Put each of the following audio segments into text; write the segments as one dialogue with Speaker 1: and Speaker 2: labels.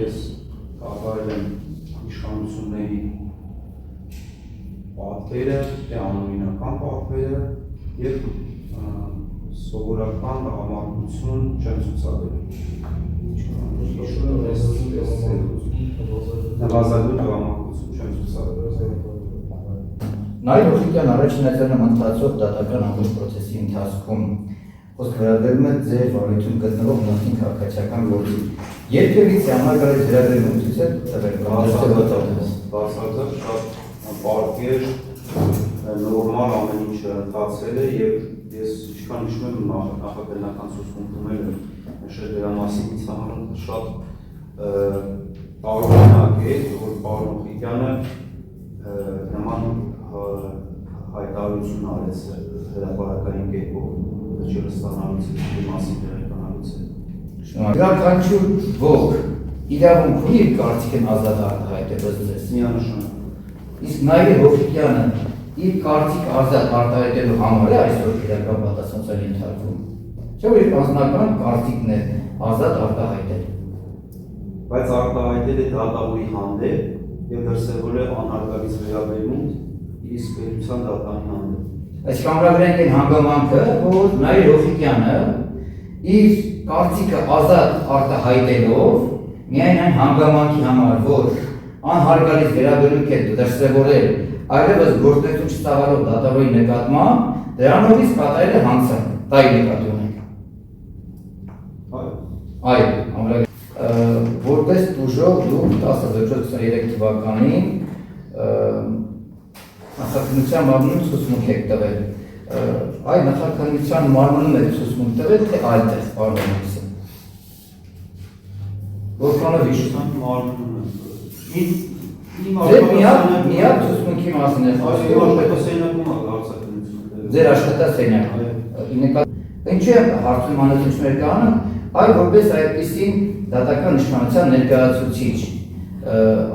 Speaker 1: ես կատարել եմ իշխանությունների պատվերը, անօրինական պատվերը և սովորական տղամարդություն չեմ ցուցաբերել։ Նվազագույն տղամարդություն չեմ ցուցաբերել։
Speaker 2: Նայր Հովսիկյան առաջնացել եմ ընթացող դատական ամբողջ պրոցեսի ընթացքում խոսք վերաբերում է ձեր վարույթում գտնվող նախին քաղաքացիական գործի։ Երբևիցե համար գալիս վերաբերում ցույց է տվել
Speaker 1: բացարձակ շատ պարկեր, նորմալ ամեն ինչը ընթացել է և ես ինչքան հիշում եմ նախագահական ցուցմունքում եմ նշել դրա մասին ինձ համար շատ տարօրինակ է, որ պարոն Հովսիկյանը նման հայտարարություն արեց հրապարակային կերպով չստանալուց մասին տեղեկանալուց է։
Speaker 2: Յուրաքանչյուր ոք իրավունք ունի իր կարծիքն ազատ արտահայտել ձեզ։
Speaker 1: Միանշանակ։
Speaker 2: Իսկ Նայր Հովսիկյանը իր կարծիք ազատ արտահայտելու համար է այսօր իրական պատասխանատվության ենթարկվում։ Չէ՞ որ իր անձնական կարծիքն է ազատ արտահայտել։
Speaker 1: Բայց արտահայտել է դատավորի հանդեպ և դրսևորել է անհարգալից վերաբերմունք իր պետության դատանի հանդեպ։
Speaker 2: Այս կամրագրենք են հանգամանքը, որ Նայր Հովսիկյանը իր կարծիքը ազատ արտահայտելով միայն այն հանգամանքի համար, որ անհարգալից վերաբերմունք է դրսևորել այլևս գործունեություն չծավալող դատավորի նկատմամբ, դրանովից կատարել է հանցանք, տայի նկատի ունենք։ Այո, որպես տուժող դուք 1623 թվականին նախաքննության մարմնում ցուցմունք եք տվել։ Այ նախաքննության մարմնում եք ցուցմունք տվել, թե այլ տեղ, պարոն Հովսիկյան։ Որքանով հիշում
Speaker 1: մարմնում եմ
Speaker 2: Ձեր միակ ցուցմունքի մասին է
Speaker 1: խոսքը աշխատասենյակում է հարցակնություն։
Speaker 2: Ձեր աշխատասենյակում։ Ինչու է հարցում անհետություններ կանում, այ որպես այդպիսին դատական իշխանության ներկայացուցիչ։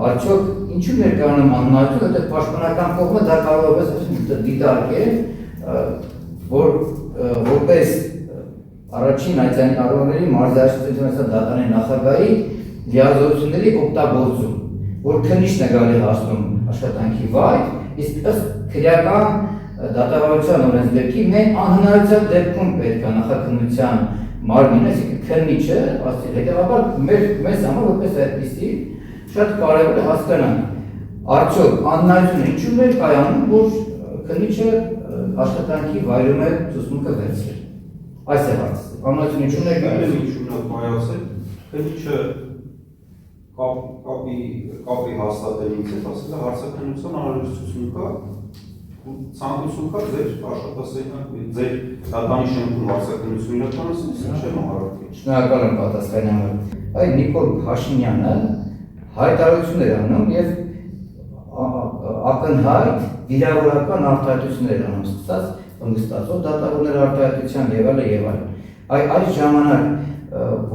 Speaker 2: Արդյոք ինչու ներկայանում անհնարություն, որտեղ պաշտպանական կողմը դա կարող է դիտարկել, որ որպես առաջին այցանի առողջերի մարզաշրջանային դատանի նախագահի լիազորությունների օգտագործում, որ քննիչն է գալի հասնում աշխատանքի վայր, իսկ ըստ քրեական դատավարության օրենսգրքի մենք անհնարության դեպքում պետք է նախաքննության մարմինը, այսինքն քննիչը, հետևաբար մեզ համար որպես այդպիսի շատ կարևոր է հասկանանք, արդյոք անհնարությունը ինչու է կայանում, որ քննիչը աշխատանքի վայրում է ցուցմունքը վերցրել։ Այս է հարցը։ Անհնարությունը ինչու է կայանում։
Speaker 1: Քննիչը կապի հաստատելուց է ասել, հարցակնության անհրաժեշտություն կա, ցանկություն կա ձեր աշխատասենյակ, ձեր դատանի շենքում հարցակնություն իրականացնել, չեմ հարցրել։
Speaker 2: Շնորհակալ եմ պատասխանի համար։ Այ Նիկոլ Փաշինյանը հայտարարություններ անում եւ ակնհայտ վիրավորական արտահայտություններ անում, սկսած հանգստացող դատավորների արտահայտության եւ այլն։ Այս ժամանակ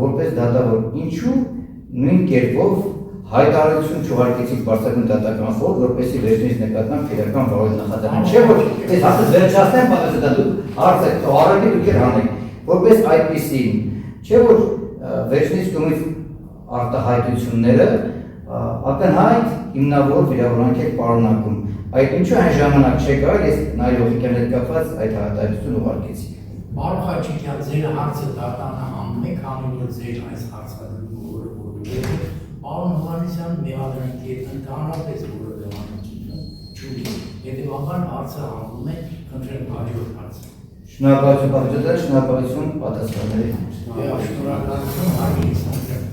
Speaker 2: որպես դատավոր ինչու նույն կերպով հայտարարություն չուղարկեցիք բարձրագույն դատական խորհուրդ, որպեսզի վերջինիս նկատմամբ քրեական վարույթ նախաձեռնեն։ Չէ՞ որ այս հարցը վերջացնեմ, պատասխան դուք հարցը առանց դուք հանեք, որպես այդպիսին, չէ՞ որ վերջինիս կողմից արտահայտությունները ակնհայտ հիմնավոր վիրավորանք եք պարունակում։ Այդ ինչու այն ժամանակ չեկար, ես Նայր Հովսիկյանի հետ կապված այդ հայտարարությունը ուղարկեցի։
Speaker 3: Պարոն Խաչիկյան, ձեր հարցը դատանը հանում եք, հանում որ ձեր այս հարցադրումը Պարոն Հովհաննիսյան մեղադրանքի հետ ընդհանրապես որևէ հանրություն չունի, հետևաբար հարցը հանում է, խնդրեմ հաջորդ հարցը։
Speaker 2: Շնորհակալություն պատասխանների, շնորհակալություն պատասխանների։
Speaker 3: Շնորհակալություն Հարգինս, խնդրեմ։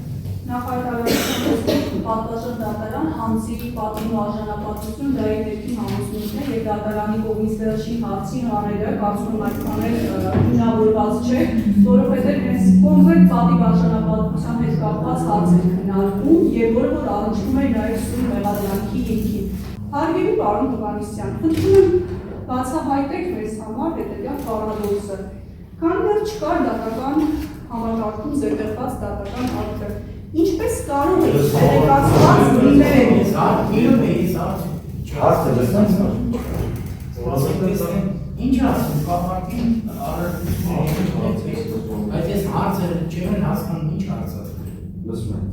Speaker 4: Նախարարության պատվաստող դատարան հանցի պատմու արժանապատվություն դայի ներքին համոզմունքն է և դատարանի կողմից վերջին հարցի հանելը կարծում եմ այդքան էլ հիմնավորված չէ, որովհետև հենց կոնկրետ պատիվ արժանապատվության հետ կապված հարց է քննարկվում և որը որ առնչվում է նաև սուր մեղադրանքի հիմքին։ Հարգելի պարոն Հովհաննիսյան, խնդրում եմ բացահայտեք մեզ համար հետևյալ կառավարությունը, քանի դեռ չկար դատական համակարգում զետեղված դատական ակտը, ինչպես կարող է տեղեկացված լինել։
Speaker 2: Հարցը լսնեմ։
Speaker 3: Ինչ ասում, կապակին առարկություն, բայց ես հարցը չեմ հասկանում ինչ հարցը։
Speaker 1: Լսում եմ։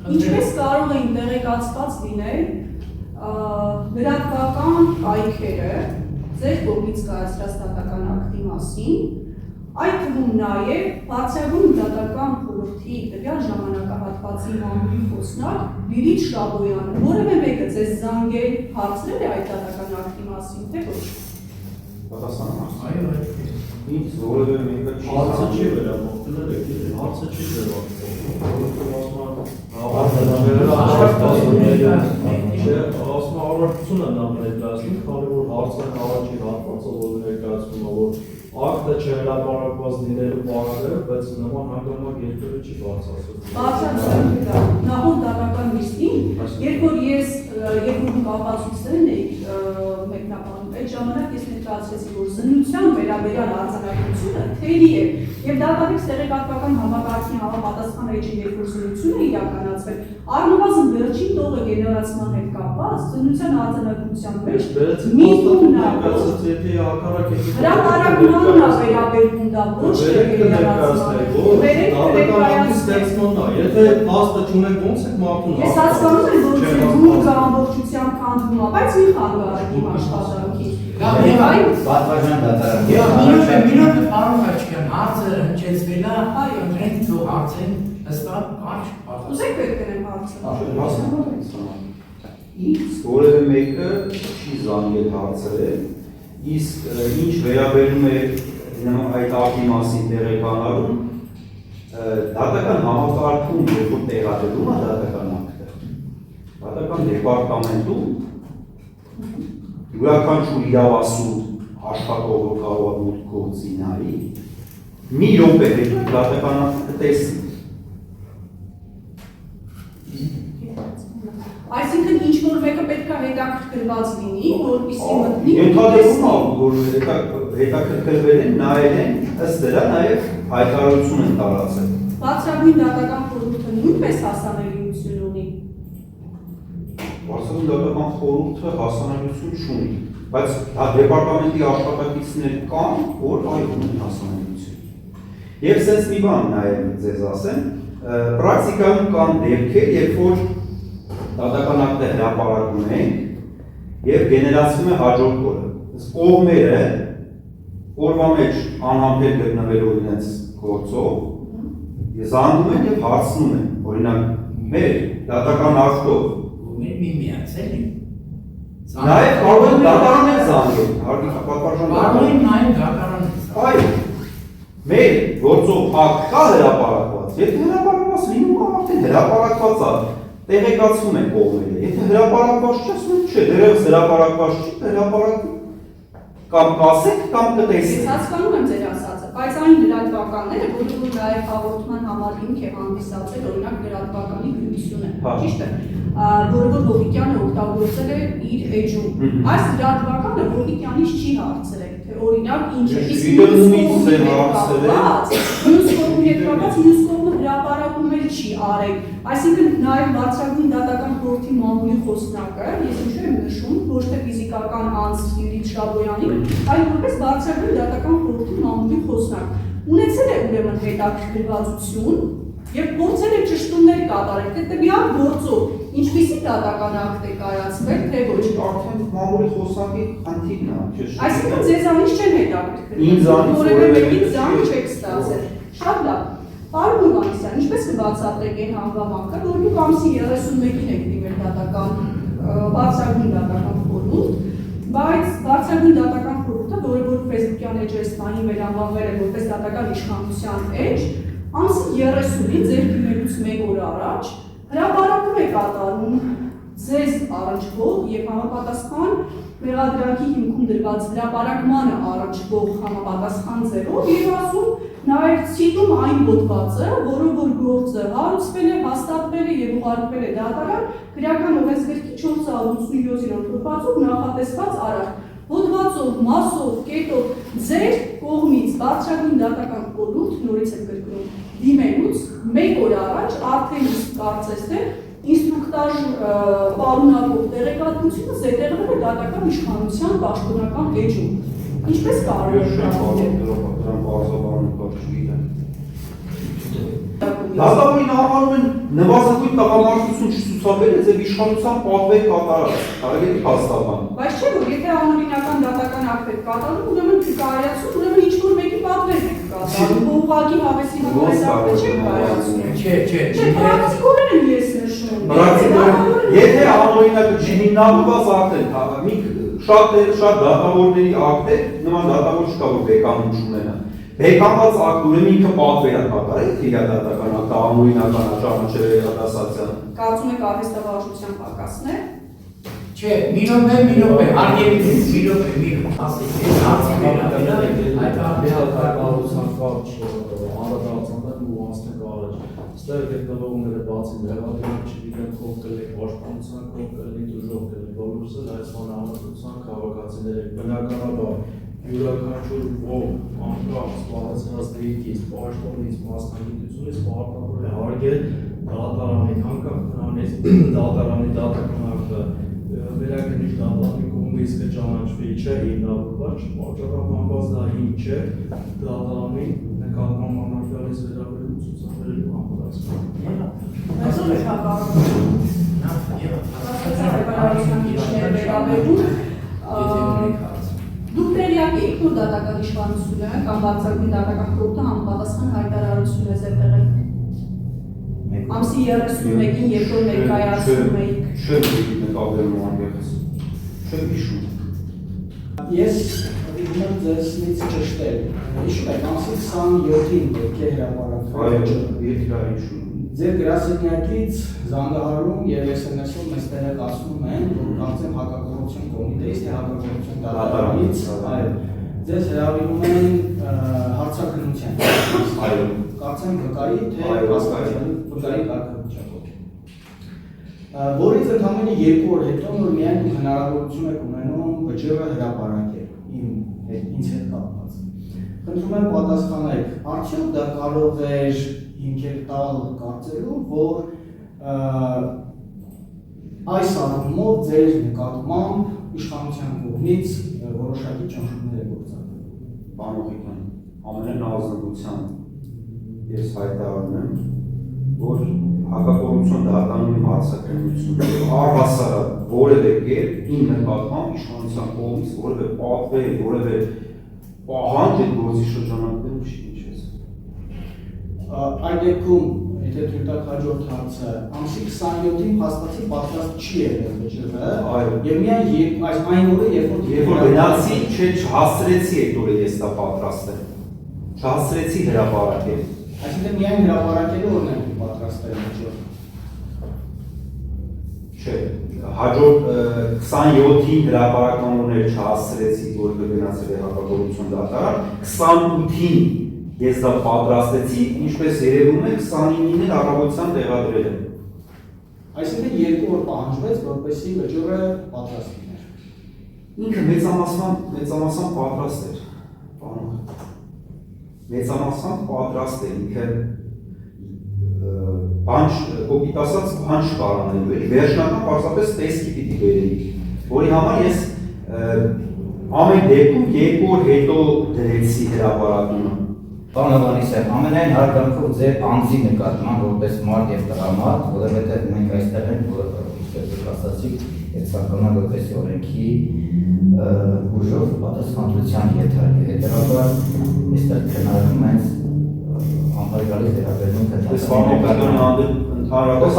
Speaker 4: Ինչպես կարող էին տեղեկացված լինել լրատվական կայքերը ձեր կողմից կայացրած դատական ակտի մասին, այդ թվում նաև բարձրագույն դատական խորհրդի տվյալ ժամանակահատվածի մամուլի խոսնակ Լիլիթ Շաբոյանը, որևէ մեկը ձեզ զանգել հարցրել է այդ դատական ակտի մասին, թե ոչ։
Speaker 1: Պատասխանը։
Speaker 3: Այո,
Speaker 1: Ինձ որևէ մեկը չի
Speaker 5: Հարցը չի
Speaker 1: զանգել։
Speaker 5: վերաբերել, հարցը չի Ասում նա ներկայացնում, քանի որ հարցն առաջին հատվածը որ ներկայացնում է, որ ակտը չհրապարակված լինելու բառերը, բայց նման հանգամանք երբևէ չի բացասում։
Speaker 4: Բարձրացնում նախորդ դատական նիստին, երբ որ ես կապացույցներն էի մեկնաբանում, այդ ժամանակ ես ներկայացրեցի, որ զննության վերաբերյալ արձանագրությունը թերի է, եւ դատավիճ տեղեկատվական համակարգի համապատասխան էջի երբ որ զննությունը իրականացվել, առնվազն վերջին տողը գեներացման հետ կապված զննության արձանագրության մեջ մի հրապարակմանն է վերաբերվում դա ոչ թե գեներացմանը։
Speaker 5: Եթե փաստը չունեք, ո՞նց եք մարդուն
Speaker 4: Ես հասկանում եմ, որ ձեր գունքը ամբողջությամբ քանդվում է, բայց մի խանգարեք իմ աշխատանքից։
Speaker 2: Պատվաժան դատարան։
Speaker 3: Մինոտ պարոն Խաչիկյան, հարցը հնչեցվել է, ընտրենք թող հարցեն հստակ կարճ պատասխան։
Speaker 4: Ուզեք պետք դնեմ հարցը։
Speaker 1: Ինձ որևէ մեկը չի զանգել հարցրել, իսկ ինչ վերաբերում է այդ ակտի մասին տեղեկանալու, դատական համակարգում, երբ որ տեղադրվում է դատական ակտը, դատական դեպարտամենտում յուրաքանչյուր իրավասու աշխատողը կարող է մուտք գործի նայի, մի րոպե հետո դատական ակտը տեսնի։
Speaker 4: Այսինքն ինչ որ մեկը պետք է հետաքրքրված լինի, որպեսզի մտնի։
Speaker 1: Ենթադրվում է, որ հետաքրքրվել են, նայել են, ըստ դրա նաև հայտարարություն են տարածել։
Speaker 4: Բարձրագույն դատական խորհուրդը նույնպես հասանելիություն ունի։
Speaker 1: Բարձրագույն դատական խորհուրդը հասանելիություն չունի, բայց դեպարտամենտի աշխատակիցներ կան, որ այո ունեն հասանելիություն։ Եվ սենց մի բան նաև ձեզ ասեմ, պրակտիկայում կան դեպքեր, երբ որ դատական ակտը հրապարակում ենք եւ գեներացվում է հաջորդ օրը։ Իսկ կողմերը օրվա մեջ անհամբեր գտնվելով իրենց գործով զանգում են եւ հարցնում են, օրինակ, մեր դատական ակտով
Speaker 3: Մի միացել են։
Speaker 1: նաեւ կարող են դատարան են զանգել, պատվարժան
Speaker 3: Կարող են նաեւ դատարան են։
Speaker 1: Այո, մեր գործով ակտ կա հրապարակված, եթե հրապարակված լինում է արդեն հրապարակված է, տեղեկացվում են կողմերը, եթե հրապարակված չի, ասում են չէ, դերևս հրապարակված չի, հրապարակվում կամ կասեք, կամ կտեսեք։
Speaker 4: Ես հասկանում եմ ձեր ասածը, բայց այն լրատվականները, որոնք նաև հաղորդման համար հիմք է հանդիսացել, օրինակ լրատվականի գրությունը, ճիշտ է, որը որ Հովիկյանը օգտագործել է իր էջում։ Այս լրատվականը Հովիկյանից չի հարցրել, թե օրինակ ինչ է, իսկ մյուս կողմի հետ կապված հրապարակում էլ չի արել։ Այսինքն նաև բարձրագույն դատական խորհրդի մամուլի խոսնակը, ես ինչ եմ նշում, ոչ թե ֆիզիկական անձ Լիլիթ Շաբոյանի, այլ որպես բարձրագույն դատական խորհրդի մամուլի խոսնակ, ունեցել է ուրեմն հետաքրքրվածություն եւ փորձել է ճշտումներ կատարել, թե տվյալ գործով ինչպիսի դատական ակտ է կայացվել, թե ոչ։
Speaker 1: Արդեն մամուլի խոսնակի խնդիրն է, չէ՞։
Speaker 4: Այսինքն ձեզանից չեն հետաքրքրել,
Speaker 1: Ինձանից
Speaker 4: որևէ
Speaker 1: որևէ
Speaker 4: մեկից
Speaker 1: մեկից
Speaker 4: զանգ
Speaker 1: չի
Speaker 4: չեք ստացել։ Շատ լավ։ Պարոն Հովհաննիսյան, ինչպես կբացատրեք այն հանգամանքը, որ դուք ամսի 31-ին եք դիմել դատական բարձրագույն դատական խորհուրդ, բայց բարձրագույն դատական խորհուրդը, որը որ Facebook-յան էջերստանի վերանվանվել է որպես դատական իշխանության էջ, ամսի 30-ին ձեր դիմելուց 1 օր առաջ հրապարակում է կատարում ձեզ առնչվող եւ համապատասխան մեղադրանքի հիմքում դրված հրապարակմանը առնչվող համապատասխան ձևով եւ ասում նաեւ ցիտում այն հոդվածը, որը որ գործը հարուցվել է, հաստատվել է եւ ուղարկվել է դատարան քրեական օրենսգրքի 487-րդ հոդվածով նախատեսված արարք։ Հոդվածով, մասով, կետով ձեր կողմից բարձրագույն դատական խորհուրդ նորից եմ գրկնում դիմելուց 1 օր առաջ արդեն իսկ կարծես թե ինստրուկտաժ պարունակող տեղեկատվությունը զետեղվել է դատական իշխանության պաշտոնական էջում։ Ինչպես կարող է
Speaker 1: Դատավորին համարում են նվազագույն տղամարդություն չցուցաբերեց եւ իշխանության պատվեր կատարած, կարելի է հաստատան։
Speaker 4: Բայց չէ՞ որ եթե անօրինական դատական ակտ եք կատարում, ուրեմն կայացում, ուրեմն ինչ-որ մեկի պատվեր եք կատարում, ուղղակի հավեսի համար այդ ակտը չեք կայացնում։
Speaker 3: Չէ,
Speaker 4: Պրակտիկորեն եմ ես նշում։
Speaker 1: Եթե անօրինակ չհիմնավորված ակտ է, մի շատ դատավորների ակտ է, նման դատավոր չկա որ բեկանում չունենա։ Բեկանված ակտ ուրեմն ինքը պատվեր է կատարել, թե դատական ակտը անօրինական ճանաչել է դասացիան։
Speaker 4: Կարծում եք արհեստավարժության պակասն է։
Speaker 3: Չէ, մի րոպե, արգելի, մի րոպե, ասեք, ես հարցի վերաբերել այդ
Speaker 5: Հաղթականության կապ չի, անդրադարձաններ ու անցնենք առաջ։ Ստեղ գտնվողները բացի մեղադրում չգիտեն ով կլինի, պաշտպանության ով կլինի, դժոխք կլինի, բոլորս էլ այս հանրապետության քաղաքացիներ են։ Բնականաբար յուրաքանչյուր ով անկախ սպառազինած դեպքից, պաշտոնից, մասնագիտությունից պարտավոր է հարգել դատարանի անկախ նրանից դատարանի դատական ակտը վերագրիչ դատարանի կողմից կճանաչվի չէ հիմնավորված պատճառաբանված դա ինչ չէ դատարանի նկատմամբ անարգալից վերաբերում ցուցաբերելու համարացման։
Speaker 4: Բայց ո՞ր է հավաքվում։ Դուք տեղյակ եք, որ դատական իշխանությունը կամ բարձրագույն դատական խորհուրդը համապատասխան հայտարարություն է ձեռնել։ Ամսի 31-ին երբ որ ներկայացնում էիք։
Speaker 1: Չեմ նկատելու անգեղս։ Չեմ հիշում։
Speaker 6: Ես ուզում եմ ձեզնից ճշտել։ Հիշում եք, ամսի 27-ին պետք է հրապարակվի։
Speaker 1: Այո, երկրի հիշում։
Speaker 6: Ձեր գրասենյակից զանգահարում եւ SMS-ով մեզ տեղեկացնում են, որ կարծեմ հակակոռուպցիոն կոմիտեից թե հակակոռուպցիոն դատարանից, այո, ձեզ հրավիրում են հարցաքննության։
Speaker 1: Այո։
Speaker 6: Կարծեմ վկայի թե
Speaker 1: Այո,
Speaker 6: վկայի կարգավիճակով։ Որից ընդամենը 2 օր հետո որ միայն դուք հնարավորություն եք ունենում վճիռը հրապարակել ինձ հետ կապված։ Խնդրում եմ պատասխանեք, արդյոք դա կարող էր հիմքեր տալ կարծելու, որ այս առումով ձեր նկատմամբ իշխանության կողմից որոշակի ճնշումներ է գործադրվել։
Speaker 1: Պարոն ամենանազնվությամբ ես հայտարարում եմ, որ հակակոռուպցիոն դատարանի հարցաքննությունը առհասարակ որևէ կերպ իմ նկատմամբ իշխանության կողմից որևէ պատվեր, որևէ պահանջ այդ գործի շրջանակներում չի ինչպես։
Speaker 6: Այդ դեպքում, եթե թույլ տաք հաջորդ հարցը, ամսի 27-ին փաստացի պատրաստ չի եղել վճիռը, եւ միայն այն օրը, երբ որ
Speaker 1: գնացի, չհասցրեցի այդ օրը ես դա պատրաստել։ Չհասցրեցի հրապարակել։
Speaker 6: Այսինքն միայն հրապարակելու օրն են պատրաստել վճիռը։
Speaker 1: Չէ, հաջորդ 27-ին հրապարակման օրներ չհասցրեցի, որ գնացել է հակակոռուպցիոն դատարան, 28-ին ես դա պատրաստեցի, ինչպես երևում է 29-ին էլ առավոտյան տեղադրել եմ։
Speaker 6: Այսինքն 2 օր պահանջվեց, որպեսզի վճիռը պատրաստ լիներ։
Speaker 1: Ինքը մեծամասամբ պատրաստ էր, պարոն։ Մեծամասամբ պատրաստ էր, ինքը բան կոպիտ ասած բան չկարանելու էլի, վերջնական պարզապես տեսքի պիտի բերեի, որի համար ես ամեն դեպքում 2 օր հետո դրեցի հրապարակումը։
Speaker 2: Պարոն Ավանեսյան, ամենայն հարգանքով ձեր անձի նկատմամբ որպես մարդ եւ տղամարդ, որովհետեւ մենք այստեղ ենք, որ ինչպես դուք ասացիք, այդ ցանկանալ որպես օրենքի ուժով պատասխանատվության եթարի հետեւաբար այստեղ քննարկում ենք անհարգալի վերաբերմունք
Speaker 1: Ես պարոն
Speaker 2: ընդհանրապես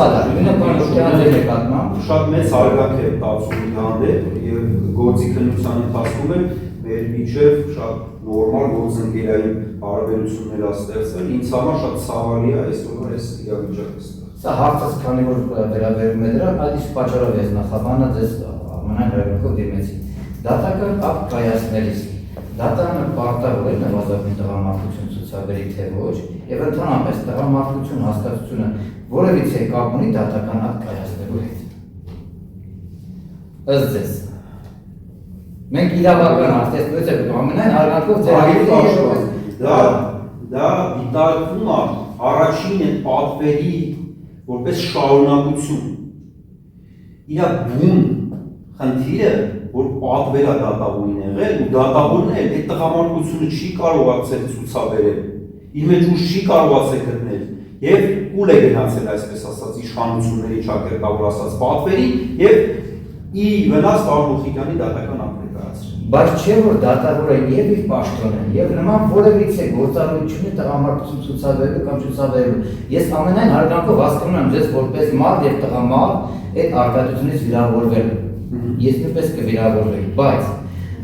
Speaker 1: շատ մեծ հարգանք է տածում հանդեպ եւ գործի քննության ընթացքում է մեր միջև շատ նորմալ գործընկերային հարաբերություններ ստեղծել, ինձ համար շատ ցավալի է այսօր այս իրավիճակը ստեղծել։
Speaker 2: Սա հարցը քանի որ վերաբերում է դրան, այդ ինչ պատճառով ես նախաբանը ձեզ ամենայն հրավերքով դիմեցի։ Դատական ակտ կայացնելիս դատարանը պարտավոր է նվազագույն տղամարդություն ցուցաբերի թե ոչ, եւ ընդհանրապես տղամարդություն հասկացությունը որևիցե կապ ունի դատական ակտ կայացնելու հետ։ Ըստ ձեզ մենք իրավական արտեսնություն ենք ամենայն հարգանքով ձեր
Speaker 1: դա դիտարկվում է առաջին այդ պատվերի որպես շարունակություն։ Իրա բուն խնդիրը, որ պատվեր է դատավորին եղել ու դատավորն էլ այդ տղամարդությունը չի կարողացել ցուցաբերել, իր մեջ ուժ չի կարողացել գտնել եւ կուլ է գնացել այսպես ասած իշխանությունների ճակերտավոր ասած պատվերին եւ ի վնաս պարոն Օխիկյանի դատական ակտի կայացրել։
Speaker 2: Բայց չէ որ դատավորը եւ իր պաշտոնը եւ նման որևիցե գործառույթ տղամարդություն ցուցաբերելու կամ ցուցաբերելու։ Ես ամենայն հարգանքով հասկանում եմ ձեզ որպես մարդ եւ տղամարդ այդ արտադրությունից վիրավորվել։ Ես նույնպես կվիրավորվեի, բայց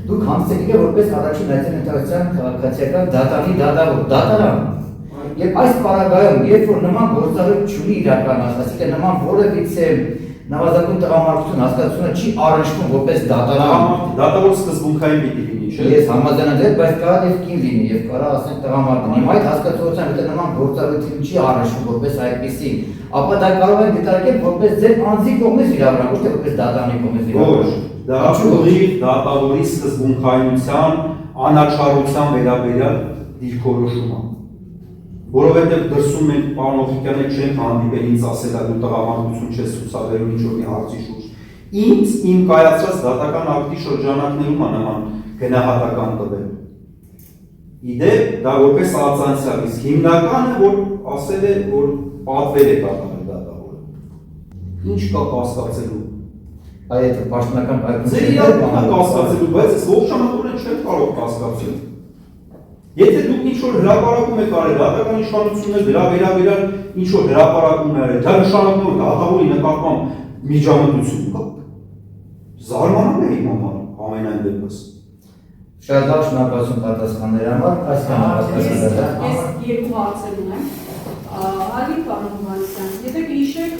Speaker 2: դուք հանցեք եք որպես առաջին այցեն ընտրության քաղաքացիական դատանի դատարան։ Եվ այս պարագայում, երբ որ նման գործառույթ չունի իրականացած, այսինքն նման որևիցե նավազագույն տղամարդություն հասկացությունը չի առնչվում որպես դատարան։
Speaker 1: Դատավոր սկզբունքային պիտի լինի, չէ՞։
Speaker 2: Ես համաձայն եմ, բայց կարող է կին լինի եւ կարող ասենք տղամարդն։ Իմ այդ հասկացության հետ նման գործառույթին չի առնչվում որպես այդպեսի, ապա դա կարող է դիտարկել որպես ձեր անձի կողմից վիրավորանք, ոչ թե որպես դատարանի կողմից վիրավորանք։
Speaker 1: Դա ուղի դատավորի սկզբունքայնության անաչառության վերաբերյալ դիրքորոշում է։ Որովհետև դրսում մենք պարոն Օխիկյանը չենք հանդիպել ինձ ասել այդ տղամարդություն չես ցուցաբերում ինչ որ մի հարցի շուրջ։ Ինձ իմ կայացած դատական ակտի շրջանակներում է նման գնահատական տվել։ Իդեպ դա որպես արձանցյալ, իսկ հիմնականը որ ասել է որ պատվեր է կատարել դատավորը։ Ինչ կա կասկածելու։
Speaker 2: Այդ պաշտոնական
Speaker 1: Ձեր իրավունքն կասկածելու, բայց ես ողջ ժամանակորեն չեմ կարող կասկածել։ Եթե դուք ինչ-որ հրապարակում եք արել, դատական իշխանությունները դրա վերաբերյալ ինչ-որ հրապարակում է արել, դա նշանակում է դատավորի նկատմամբ միջամտություն կա։ Զարմանում է իմ համար ամենայն դեպս։
Speaker 2: Շատ լավ շնորհակալություն պատասխանների համար, այսքան հասկացա։
Speaker 4: Ես երկու հարցեր ունեմ։ Ալի պարոն Հովհաննիսյան, եթե կհիշեք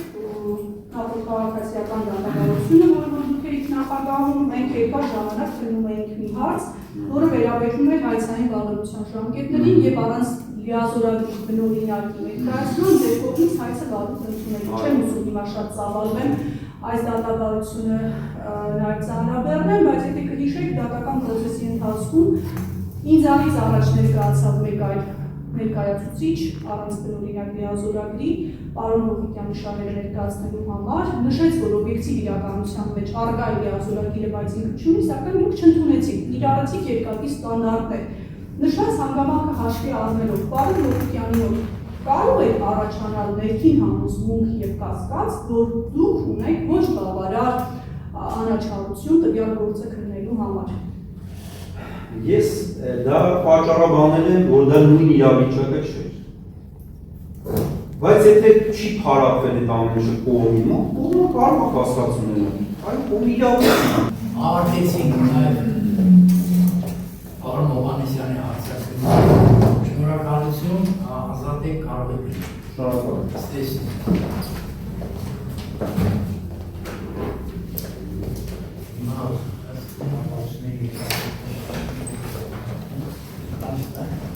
Speaker 4: նախորդ քաղաքացիական դատավարությունը, որը դուք եք նախագահում, մենք երկար ժամանակ քննում էինք մի հարց, որը վերաբերում էր հայցային վավերության ժամկետներին եւ առանց լիազորագրի բնօրինակի ներկայացման ձեր կողմից հայցը վարույթ ընդունել։ Չեմ ուզում հիմա շատ ծավալվեմ այս դատավարությունը նաեւ ծանրաբեռնեմ, բայց եթե կհիշեք դատական process-ի ընթացքում ինձանից առաջ ներկայացավ մեկ այլ ներկայացուցիչ առանց բնօրինակ լիազորագրի պարոն Օխիկյանի շահերը ներկայացնելու համար նշեց, որ օբյեկտիվ իրականության մեջ առկա է լիազորագիրը, բայց ինքը չունի, սակայն դուք չընդունեցիք, իրարացիք երկակի ստանդարտներ։ Նշված հանգամանքը հաշվի առնելով պարոն Օխիկյանի մոտ կարող է առաջանալ ներքին համոզմունք եւ կասկած, որ դուք ունեք ոչ բավարար անաչառություն տվյալ գործը քննելու համար։
Speaker 1: Ես դա պատճառաբանել եմ, որ դա նույն իրավիճակը չէ։ Բայց եթե չի փարատվել այդ ամենը կողմի մոտ, կողմը կարող է կասկած ունենալ։ Այլ կողմի իրավիճակը։
Speaker 3: Արտեցինք նաև պարոն Հովհաննիսյանի հարցակցությունը։ Շնորհակալություն, ազատ եք, կարող եք։
Speaker 1: Շնորհակալ։
Speaker 3: Now, that's